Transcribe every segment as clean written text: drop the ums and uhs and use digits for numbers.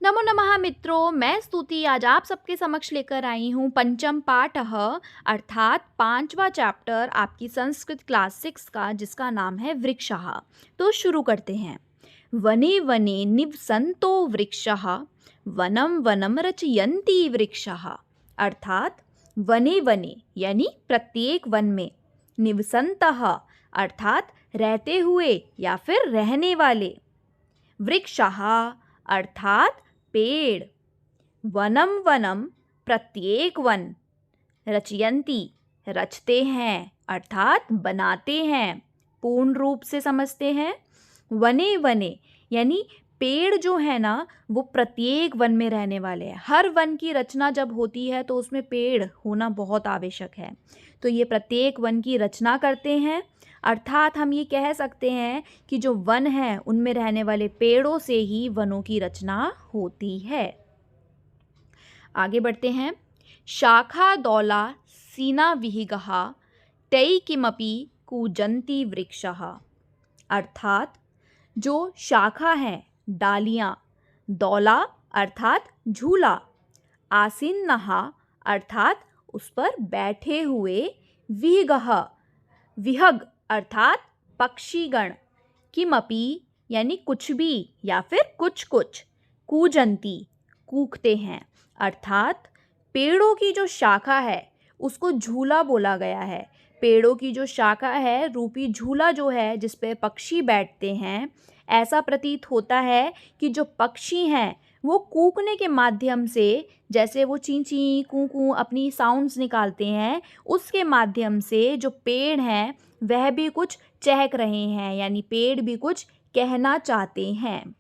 नमो नमः मित्रों, मैं स्तुति आज आप सबके समक्ष लेकर आई हूँ पंचम पाठः अर्थात पांचवा चैप्टर आपकी संस्कृत क्लास 6 का, जिसका नाम है वृक्षः। तो शुरू करते हैं। वने वने निवसन्तो वृक्षः वनम वनम रचयन्ति वृक्षः। अर्थात वने वने यानी प्रत्येक वन में, निवसन्तः अर्थात रहते हुए या फिर रहने वाले, वृक्षः अर्थात पेड़, वनम वनम प्रत्येक वन, रचयन्ति रचते हैं अर्थात बनाते हैं। पूर्ण रूप से समझते हैं। वने वने यानी पेड़ जो है ना, वो प्रत्येक वन में रहने वाले हैं। हर वन की रचना जब होती है तो उसमें पेड़ होना बहुत आवश्यक है। तो ये प्रत्येक वन की रचना करते हैं, अर्थात हम ये कह सकते हैं कि जो वन है उनमें रहने वाले पेड़ों से ही वनों की रचना होती है। आगे बढ़ते हैं। शाखा दौला सीना विहिगः तै किमपि कूजन्ति वृक्षः। अर्थात जो शाखा है, डालियाँ, दौला अर्थात झूला, आसीन्नः अर्थात उस पर बैठे हुए, विहिगः विहग अर्थात पक्षीगण, किमपि यानी कुछ भी या फिर कुछ कुछ, कूजन्ति कूकते हैं। अर्थात पेड़ों की जो शाखा है उसको झूला बोला गया है। पेड़ों की जो शाखा है, रूपी झूला जो है जिस पे पक्षी बैठते हैं, ऐसा प्रतीत होता है कि जो पक्षी हैं वो कूकने के माध्यम से, जैसे वो ची ची कू कू अपनी साउंड्स निकालते हैं, उसके माध्यम से जो पेड़ हैं वह भी कुछ चहक रहे हैं, यानी पेड़ भी कुछ कहना चाहते हैं।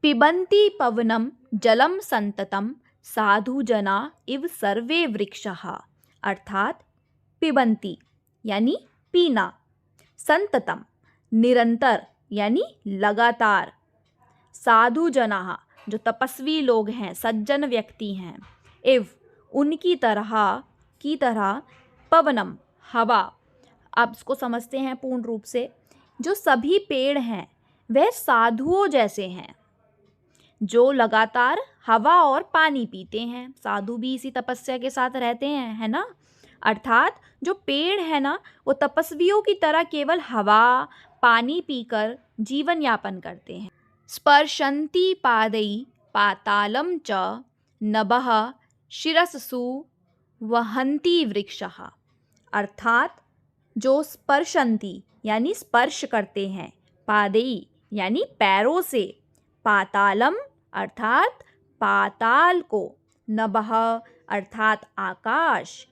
पिबन्ति पवनम जलम संततम साधु जना इव सर्वे वृक्षः। अर्थात पिबन्ति यानी पीना, संततम निरंतर यानी लगातार, साधु जना जो तपस्वी लोग हैं, सज्जन व्यक्ति हैं, इव उनकी तरह की तरह, पवनम हवा। अब इसको समझते हैं पूर्ण रूप से। जो सभी पेड़ हैं वह साधुओं जैसे हैं, जो लगातार हवा और पानी पीते हैं। साधु भी इसी तपस्या के साथ रहते हैं, है ना। अर्थात जो पेड़ है ना, वो तपस्वियों की तरह केवल हवा पानी पीकर जीवन यापन करते हैं। स्पर्शन्ति पादै पातालं च नभः शिरससु वहन्ति वृक्षः। अर्थात जो स्पर्शन्ति यानी स्पर्श करते हैं, पादै यानी पैरों से, पातालम अर्थात पाताल को, नभः अर्थात आकाश,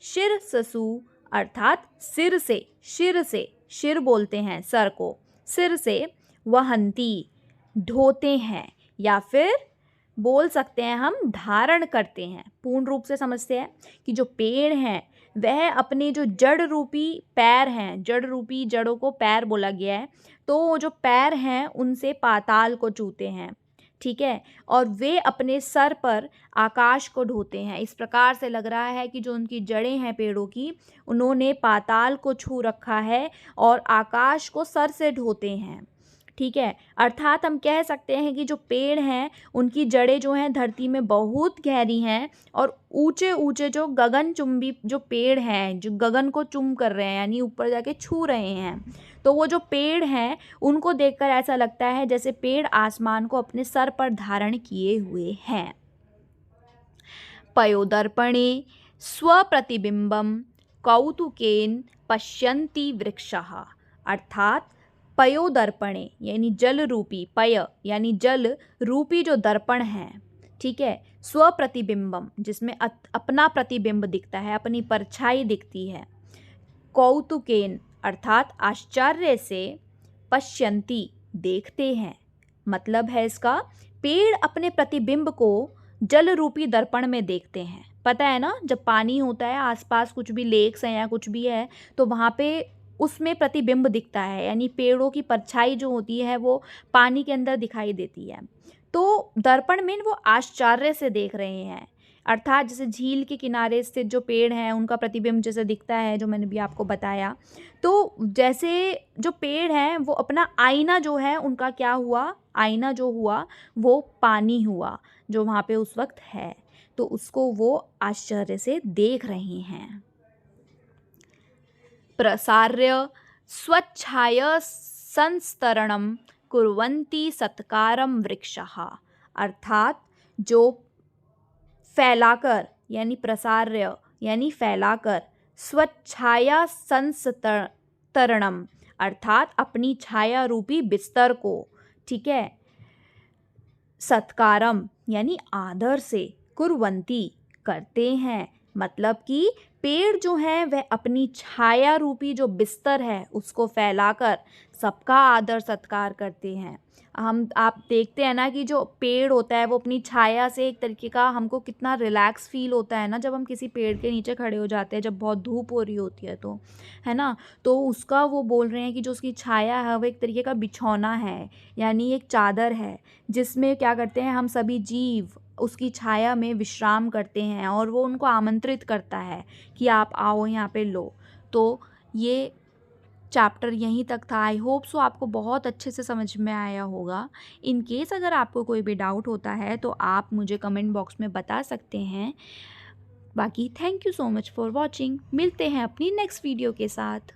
शिरससु अर्थात सिर से, शिर बोलते हैं सर को, सिर से, वहन्ति ढोते हैं, या फिर बोल सकते हैं हम धारण करते हैं। पूर्ण रूप से समझते हैं कि जो पेड़ हैं वह अपने जो जड़ रूपी पैर हैं, जड़ रूपी जड़ों को पैर बोला गया है, तो जो पैर हैं उनसे पाताल को छूते हैं, ठीक है, और वे अपने सर पर आकाश को ढोते हैं। इस प्रकार से लग रहा है कि जो उनकी जड़ें हैं पेड़ों की, उन्होंने पाताल को छू रखा है और आकाश को सर से ढोते हैं, ठीक है। अर्थात हम कह सकते हैं कि जो पेड़ हैं उनकी जड़ें जो हैं धरती में बहुत गहरी हैं, और ऊंचे ऊंचे जो गगनचुंबी जो पेड़ हैं, जो गगन को चुम कर रहे हैं यानी ऊपर जाके छू रहे हैं, तो वो जो पेड़ हैं उनको देखकर ऐसा लगता है जैसे पेड़ आसमान को अपने सर पर धारण किए हुए हैं। पयोदर्पणे स्वप्रतिबिंबम कौतुकेन पश्यन्ति वृक्षः। अर्थात पयोदर्पणे यानी जल रूपी, पय यानी जल रूपी जो दर्पण है, ठीक है, स्वप्रतिबिंबम जिसमें अपना प्रतिबिंब दिखता है, अपनी परछाई दिखती है, कौतुकेन अर्थात आश्चर्य से, पश्यन्ति देखते हैं। मतलब है इसका, पेड़ अपने प्रतिबिंब को जल रूपी दर्पण में देखते हैं। पता है ना, जब पानी होता है आसपास, कुछ भी लेक्स हैं या कुछ भी है, तो वहाँ पे उसमें प्रतिबिंब दिखता है, यानी पेड़ों की परछाई जो होती है वो पानी के अंदर दिखाई देती है। तो दर्पण में वो आश्चर्य से देख रहे हैं, अर्थात जैसे झील के किनारे स्थित जो पेड़ हैं उनका प्रतिबिंब जैसे दिखता है, जो मैंने भी आपको बताया। तो जैसे जो पेड़ हैं वो अपना आईना जो है उनका क्या हुआ, आईना जो हुआ वो पानी हुआ जो वहाँ पे उस वक्त है, तो उसको वो आश्चर्य से देख रहे हैं। प्रसार्य स्वच्छाय संस्तरणं कुर्वन्ति सत्कारं वृक्षः, अर्थात जो फैलाकर यानी प्रसार्य यानी फैलाकर, स्वच्छाया संस्तरणम अर्थात अपनी छाया रूपी बिस्तर को, ठीक है, सत्कारम यानी आदर से, कुर्वन्ति करते हैं, मतलब कि पेड़ जो हैं वह अपनी छाया रूपी जो बिस्तर है उसको फैलाकर सबका आदर सत्कार करते हैं। आप देखते हैं ना कि जो पेड़ होता है वो अपनी छाया से एक तरीके का हमको कितना रिलैक्स फील होता है ना जब हम किसी पेड़ के नीचे खड़े हो जाते हैं, जब बहुत धूप हो रही होती है तो, है ना। तो उसका वो बोल रहे हैं कि जो उसकी छाया है वो एक तरीके का बिछौना है, यानी एक चादर है जिसमें क्या करते हैं हम सभी जीव उसकी छाया में विश्राम करते हैं और वो उनको आमंत्रित करता है कि आप आओ यहाँ पे लो। तो ये चैप्टर यहीं तक था। आई होप सो आपको बहुत अच्छे से समझ में आया होगा। इन केस अगर आपको कोई भी डाउट होता है तो आप मुझे कमेंट बॉक्स में बता सकते हैं। बाकी thank you so much for watching. मिलते हैं अपनी नेक्स्ट वीडियो के साथ।